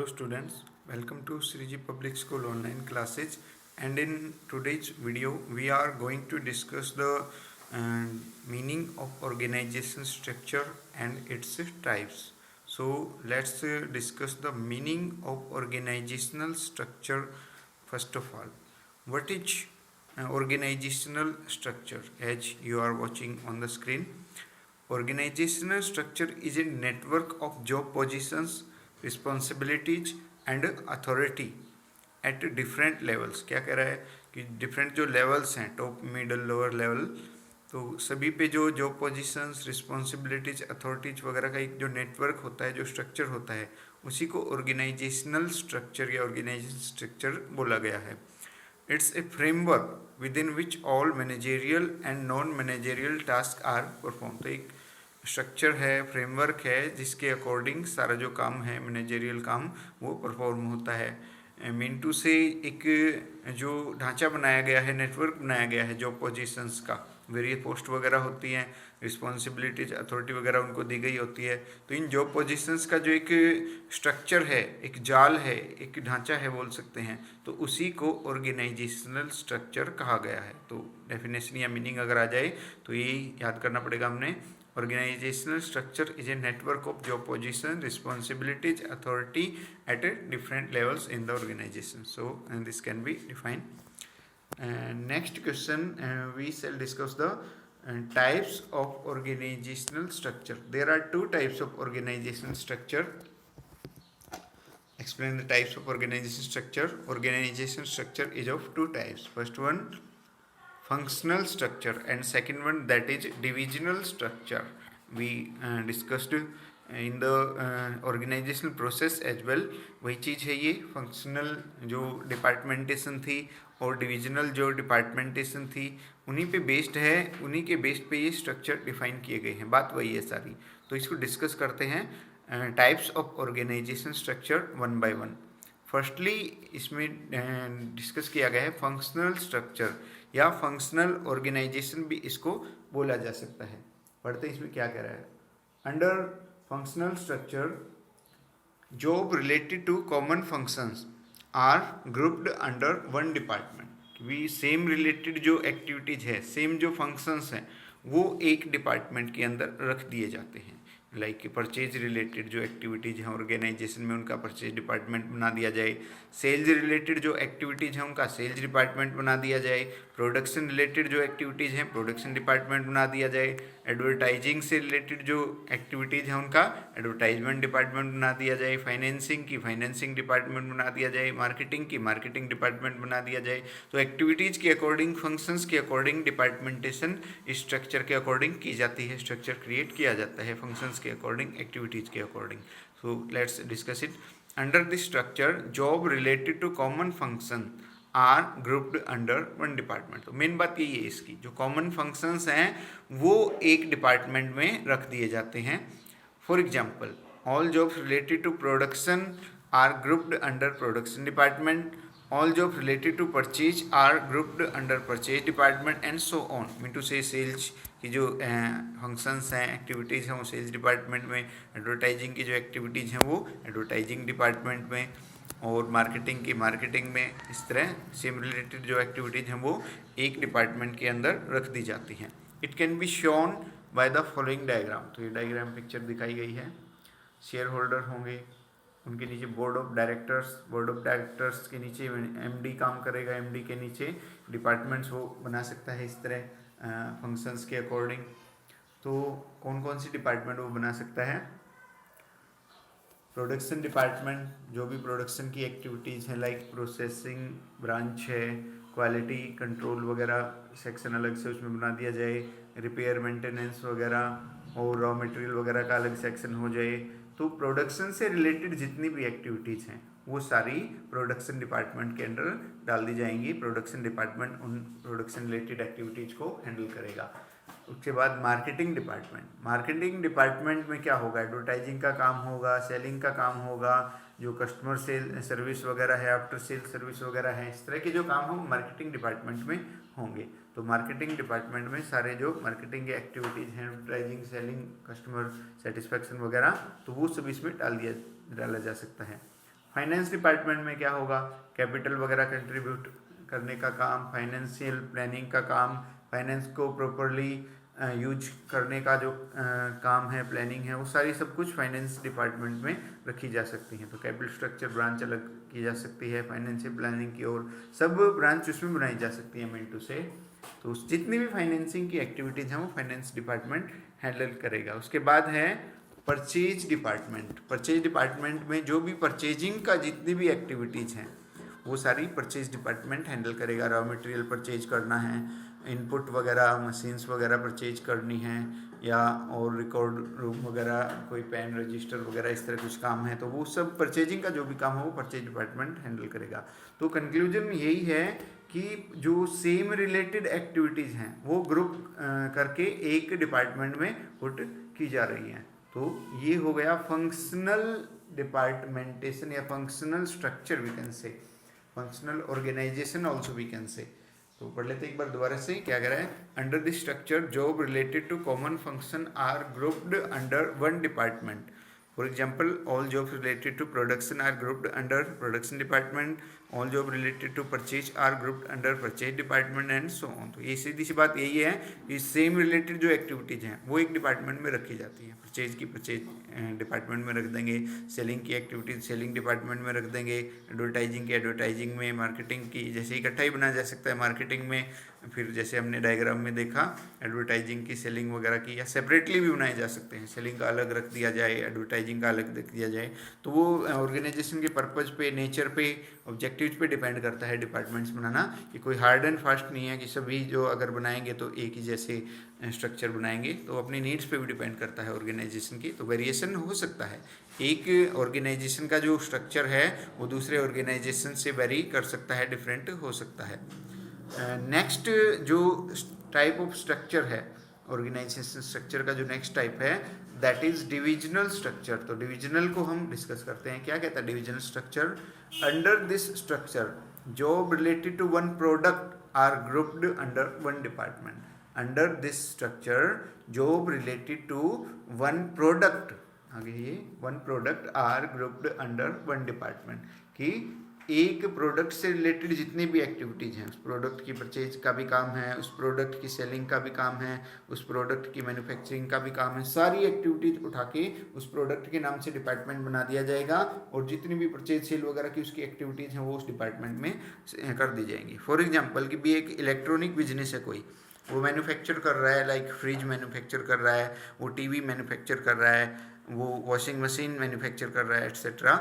Hello students, welcome to Sriji Public School online classes, and in today's video we are going to discuss the uh, meaning of organization structure and its types. So let's discuss the meaning of organizational structure first of all. What is organizational structure? As you are watching on the screen, organizational structure is a network of job positions, responsibilities and authority at different levels. क्या कह रहा है कि different जो levels हैं, top middle lower level, तो सभी पे जो जॉब पोजीशंस, रिस्पॉन्सिबिलिटीज, अथॉरिटीज वगैरह का एक जो नेटवर्क होता है, जो स्ट्रक्चर होता है, उसी को ऑर्गेनाइजेशनल स्ट्रक्चर या ऑर्गेनाइजेशन स्ट्रक्चर बोला गया है. It's a framework within which all managerial and non-managerial tasks are performed. तो एक स्ट्रक्चर है, फ्रेमवर्क है, जिसके अकॉर्डिंग सारा जो काम है, मैनेजरियल काम, वो परफॉर्म होता है. मीन टू से एक जो ढांचा बनाया गया है, नेटवर्क बनाया गया है जॉब पोजीशंस का, वेरियस पोस्ट वगैरह होती हैं, रिस्पॉन्सिबिलिटीज, अथॉरिटी वगैरह उनको दी गई होती है. तो इन जॉब पोजीशंस का जो एक स्ट्रक्चर है, एक जाल है, एक ढांचा है बोल सकते हैं, तो उसी को ऑर्गेनाइजेशनल स्ट्रक्चर कहा गया है. तो डेफिनेशन या मीनिंग अगर आ जाए तो ये याद करना पड़ेगा हमने. Organizational structure is a network of job position, responsibilities, authority at different levels in the organization. So, and this can be defined. Next question, we shall discuss the types of organizational structure. There are two types of organizational structure. Explain the types of organization structure. Organization structure is of two types. First one, functional structure, and second one, that is divisional structure. We discussed in the organizational process as well. वही चीज़ है ये. Functional जो डिपार्टमेंटेशन थी और divisional जो डिपार्टमेंटेशन थी, उन्हीं पे बेस्ड है, उन्हीं के बेस्ड पे ये स्ट्रक्चर डिफाइन किए गए हैं. बात वही है सारी. तो इसको डिस्कस करते हैं. Types of organisation structure one by one. Firstly इसमें डिस्कस किया गया है फंक्शनल स्ट्रक्चर या फंक्शनल ऑर्गेनाइजेशन भी इसको बोला जा सकता है. पढ़ते हैं इसमें क्या कह रहा है. Under functional structure, job related to common functions are grouped under one department. भी सेम रिलेटेड जो एक्टिविटीज है, सेम जो फंक्शंस हैं, वो एक डिपार्टमेंट के अंदर रख दिए जाते हैं. लाइक परचेज रिलेटेड जो एक्टिविटीज़ हैं ऑर्गेनाइजेशन में, उनका परचेज डिपार्टमेंट बना दिया जाए. सेल्स रिलेटेड जो एक्टिविटीज़ हैं, उनका सेल्स डिपार्टमेंट बना दिया जाए. प्रोडक्शन रिलेटेड जो एक्टिविटीज़ हैं, प्रोडक्शन डिपार्टमेंट बना दिया जाए. एडवर्टाइजिंग से रिलेटेड जो एक्टिविटीज़ हैं, उनका एडवर्टाइजमेंट डिपार्टमेंट बना दिया जाए. फाइनेंसिंग की फाइनेंसिंग डिपार्टमेंट बना दिया जाए. मार्केटिंग की मार्केटिंग डिपार्टमेंट बना दिया जाए. तो एक्टिविटीज़ के अकॉर्डिंग, फंक्शंस के अकॉर्डिंग डिपार्टमेंटेशन स्ट्रक्चर के अकॉर्डिंग की जाती है. स्ट्रक्चर क्रिएट किया जाता है फंक्शंस के अकॉर्डिंग, एक्टिविटीज़ के according. So let's discuss it. Under this structure, job related to common function are grouped under one department. तो मेन बात यही है इसकी, जो कॉमन फंक्शंस हैं वो एक डिपार्टमेंट में रख दिए जाते हैं. For example, all jobs related to production are grouped under production department. All jobs related to purchase are grouped under purchase department and so on. Mean to say sales की जो फंक्शंस हैं, activities हैं, वो sales department में. Advertising की जो activities हैं वो एडवर्टाइजिंग डिपार्टमेंट में, और मार्केटिंग की मार्केटिंग में. इस तरह सेम रिलेटेड जो एक्टिविटीज़ हैं वो एक डिपार्टमेंट के अंदर रख दी जाती हैं. It can be shown by the following diagram. तो ये डायग्राम पिक्चर दिखाई गई है. शेयर होल्डर होंगे, उनके नीचे board of directors, board of directors के नीचे एमडी काम करेगा, एमडी के नीचे डिपार्टमेंट्स वो बना सकता है इस तरह फंक्शंस के अकॉर्डिंग. तो कौन कौन सी डिपार्टमेंट वो बना सकता है. प्रोडक्शन डिपार्टमेंट, जो भी प्रोडक्शन की एक्टिविटीज़ हैं, लाइक प्रोसेसिंग ब्रांच है, क्वालिटी कंट्रोल वगैरह सेक्शन अलग से उसमें बना दिया जाए. रिपेयर मेंटेनेंस वगैरह और रॉ मटेरियल वगैरह का अलग सेक्शन हो जाए. तो प्रोडक्शन से रिलेटेड जितनी भी एक्टिविटीज़ हैं वो सारी प्रोडक्शन डिपार्टमेंट के अंडर डाल दी जाएंगी. प्रोडक्शन डिपार्टमेंट उन प्रोडक्शन रिलेटेड एक्टिविटीज़ को हैंडल करेगा. उसके बाद मार्केटिंग डिपार्टमेंट. मार्केटिंग डिपार्टमेंट में क्या होगा, एडवर्टाइजिंग का काम होगा, सेलिंग का काम होगा, जो कस्टमर सेल सर्विस वगैरह है, आफ्टर सेल सर्विस वगैरह है, इस तरह के जो काम हो मार्केटिंग डिपार्टमेंट में होंगे. तो मार्केटिंग डिपार्टमेंट में सारे जो मार्केटिंग की एक्टिविटीज़ हैं, एडवर्टाइजिंग, सेलिंग, कस्टमर सेटिस्फैक्शन वगैरह, तो वो सब इसमें डाला जा सकता है. फाइनेंस डिपार्टमेंट में क्या होगा, कैपिटल वगैरह कंट्रीब्यूट करने का काम, फाइनेंशियल प्लानिंग का काम, फाइनेंस को प्रॉपरली यूज करने का जो काम है, प्लानिंग है, वो सारी सब कुछ फाइनेंस डिपार्टमेंट में रखी जा सकती हैं। तो कैपिटल स्ट्रक्चर ब्रांच अलग की जा सकती है, फाइनेंशियल प्लानिंग की और सब ब्रांच उसमें बनाई जा सकती है मिंटू से। तो जितनी भी फाइनेंसिंग की एक्टिविटीज़ हैं वो फाइनेंस डिपार्टमेंट हैंडल करेगा। उसके बाद है परचेज डिपार्टमेंट। परचेज डिपार्टमेंट में जो भी परचेजिंग का जितनी भी एक्टिविटीज़ हैं वो सारी परचेज डिपार्टमेंट हैंडल करेगा। रॉ मटेरियल परचेज करना है, इनपुट वगैरह मशीन्स वगैरह परचेज करनी है, या और रिकॉर्ड रूम वगैरह कोई पेन रजिस्टर वगैरह इस तरह कुछ काम है, तो वो सब परचेजिंग का जो भी काम है वो परचेज डिपार्टमेंट हैंडल करेगा। तो कंक्लूजन यही है कि जो सेम रिलेटेड एक्टिविटीज़ हैं वो ग्रुप करके एक डिपार्टमेंट में पुट की जा रही हैं। तो ये हो गया फंक्शनल डिपार्टमेंटेशन या functional structure we can say, functional organisation also we can say. तो पढ़ लेते एक बार दोबारा से, क्या कह रहा है, under this structure job related to common function are grouped under one department. For example, all jobs related to production are grouped under production department, all jobs related to purchase are grouped under purchase department and so on। तो ये सीधी सी बात यही है कि same related जो activities हैं वो एक डिपार्टमेंट में रखी जाती हैं। परचेज की परचेज डिपार्टमेंट में रख देंगे, सेलिंग की एक्टिविटीज सेलिंग डिपार्टमेंट में रख देंगे, एडवर्टाइजिंग की एडवर्टाइजिंग में, मार्केटिंग की जैसे इकट्ठा ही बनाया जा सकता है मार्केटिंग में, फिर जैसे हमने डायग्राम में देखा एडवर्टाइजिंग की, सेलिंग वगैरह की, या सेपरेटली भी बनाए जा सकते हैं। सेलिंग का अलग रख दिया जाए, एडवर्टाइजिंग का अलग रख दिया जाए। तो वो ऑर्गेनाइजेशन के पर्पज़ पे, नेचर पे, ऑब्जेक्टिव्स पे डिपेंड करता है डिपार्टमेंट्स बनाना। कि कोई हार्ड एंड फास्ट नहीं है कि सभी जो अगर बनाएंगे तो एक ही जैसे स्ट्रक्चर बनाएंगे। तो अपनी नीड्स पे भी डिपेंड करता है ऑर्गेनाइजेशन की। तो वेरिएशन हो सकता है, एक ऑर्गेनाइजेशन का जो स्ट्रक्चर है वो दूसरे ऑर्गेनाइजेशन से वेरी कर सकता है, डिफरेंट हो सकता है। नेक्स्ट जो टाइप ऑफ स्ट्रक्चर है ऑर्गेनाइजेशन स्ट्रक्चर का, जो नेक्स्ट टाइप है दैट इज डिविजनल स्ट्रक्चर। तो डिविजनल को हम डिस्कस करते हैं। क्या कहता है divisional structure? Under this structure job related to one product are grouped under one department. Under this structure job related to one product, आगे ये one product are grouped under one department. कि एक product से related जितनी भी activities हैं, उस product की परचेज का भी काम है, उस प्रोडक्ट की सेलिंग का भी काम है, उस प्रोडक्ट की मैन्युफैक्चरिंग का भी काम है, सारी एक्टिविटीज उठा के उस प्रोडक्ट के नाम से डिपार्टमेंट बना दिया जाएगा और जितनी भी परचेज सेल वगैरह की उसकी एक्टिविटीज़ हैं वो उस डिपार्टमेंट में कर दी जाएंगी। फॉर एग्जाम्पल कि भी एक इलेक्ट्रॉनिक बिजनेस है, कोई वो मैन्युफैक्चर कर रहा है, लाइक फ्रिज मैन्युफैक्चर कर रहा है, वो टीवी मैन्युफैक्चर कर रहा है, वो वॉशिंग मशीन मैन्युफैक्चर कर रहा है, एट्सेट्रा।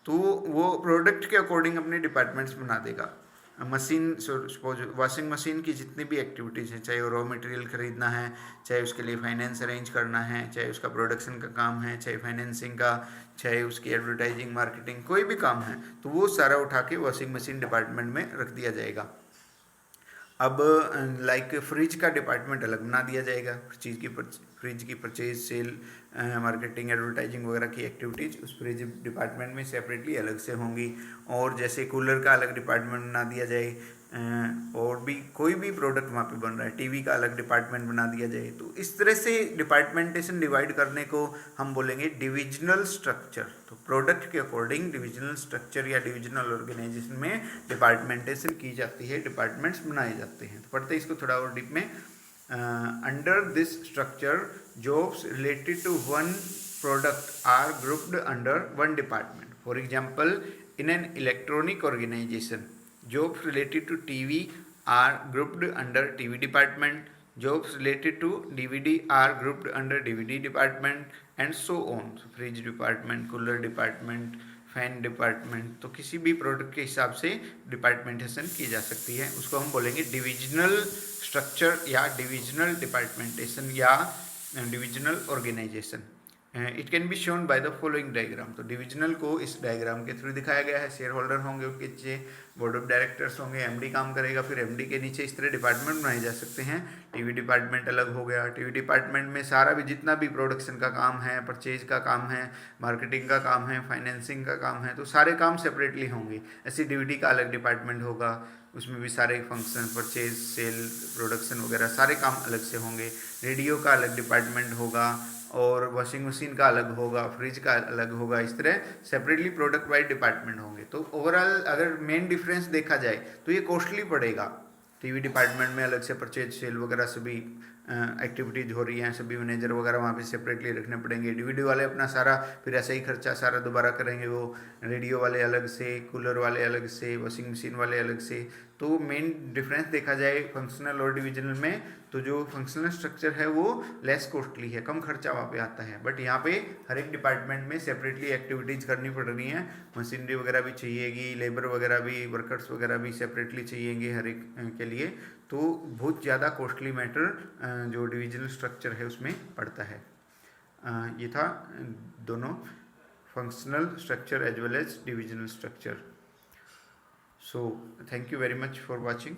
तो वो प्रोडक्ट के अकॉर्डिंग अपने डिपार्टमेंट्स बना देगा। मशीन सपोज वॉशिंग मशीन की जितनी भी एक्टिविटीज़ हैं, चाहे वो रॉ मटेरियल खरीदना है, चाहे उसके लिए फाइनेंस अरेंज करना है, चाहे उसका प्रोडक्शन का काम है, चाहे फाइनेंसिंग का, चाहे उसकी एडवर्टाइजिंग मार्केटिंग, कोई भी काम है, तो वो सारा उठा के वॉशिंग मशीन डिपार्टमेंट में रख दिया जाएगा। अब लाइक फ्रिज का डिपार्टमेंट अलग बना दिया जाएगा। फ्रिज की परचेज सेल मार्केटिंग एडवर्टाइजिंग वगैरह की एक्टिविटीज़ उस फ्रिज डिपार्टमेंट में सेपरेटली अलग से होंगी। और जैसे कूलर का अलग डिपार्टमेंट बना दिया जाए, और भी कोई भी प्रोडक्ट वहाँ पे बन रहा है, टीवी का अलग डिपार्टमेंट बना दिया जाए। तो इस तरह से डिपार्टमेंटेशन डिवाइड करने को हम बोलेंगे डिविजनल स्ट्रक्चर। तो प्रोडक्ट के अकॉर्डिंग डिविजनल स्ट्रक्चर या डिविजनल ऑर्गेनाइजेशन में डिपार्टमेंटेशन की जाती है, डिपार्टमेंट्स बनाए जाते हैं। तो पढ़ते हैं इसको थोड़ा और डीप में। Under this structure jobs related to one product are grouped under one department. For example in an electronic organization, jobs related to TV are grouped under TV department, jobs related to DVD are grouped under DVD department and so on। fridge department, cooler department, fan department. तो किसी भी product के हिसाब से डिपार्टमेंटेशन की जा सकती है, उसको हम बोलेंगे डिविजनल स्ट्रक्चर या डिविजनल डिपार्टमेंटेशन या divisional organisation. It can be shown by the following diagram. तो डिविजनल को इस डायग्राम के थ्रू दिखाया गया है। शेयर होल्डर होंगे, उनके नीचे बोर्ड ऑफ डायरेक्टर्स होंगे, एमडी काम करेगा, फिर एमडी के नीचे इस तरह डिपार्टमेंट बनाए जा सकते हैं। टीवी डिपार्टमेंट अलग हो गया। टीवी डिपार्टमेंट में सारा भी जितना भी प्रोडक्शन का काम है, परचेज का काम है, मार्केटिंग का काम है, फाइनेंसिंग का काम है, तो सारे काम सेपरेटली होंगे। ऐसे डीवीडी का अलग डिपार्टमेंट होगा, उसमें भी सारे फंक्शन, परचेज, सेल, प्रोडक्शन वगैरह सारे काम अलग से होंगे। रेडियो का अलग डिपार्टमेंट होगा और वॉशिंग मशीन का अलग होगा, फ्रिज का अलग होगा, इस तरह सेपरेटली प्रोडक्ट वाइज डिपार्टमेंट होंगे। तो ओवरऑल अगर मेन डिफरेंस देखा जाए तो ये कॉस्टली पड़ेगा। टीवी डिपार्टमेंट में अलग से परचेज सेल वगैरह सभी एक्टिविटीज़ हो रही हैं, सभी मैनेजर वगैरह वहाँ पे सेपरेटली रखने पड़ेंगे। डीवीडी वाले अपना सारा फिर ऐसा ही खर्चा सारा दोबारा करेंगे, वो रेडियो वाले अलग से, कूलर वाले अलग से, वॉशिंग मशीन वाले अलग से। तो मेन डिफरेंस देखा जाए फंक्शनल और डिविजनल में, तो जो फंक्शनल स्ट्रक्चर है वो लेस कॉस्टली है, कम खर्चा वहाँ पे आता है। बट यहाँ पे हर एक डिपार्टमेंट में सेपरेटली एक्टिविटीज़ करनी पड़ रही हैं, मशीनरी वगैरह भी चाहिएगी, लेबर वगैरह भी, वर्कर्स वगैरह भी सेपरेटली चाहिएंगे हर एक के लिए। तो बहुत ज़्यादा कॉस्टली मैटर जो डिविजनल स्ट्रक्चर है उसमें पड़ता है। ये था दोनों functional structure as well as divisional structure. So thank you very much for watching.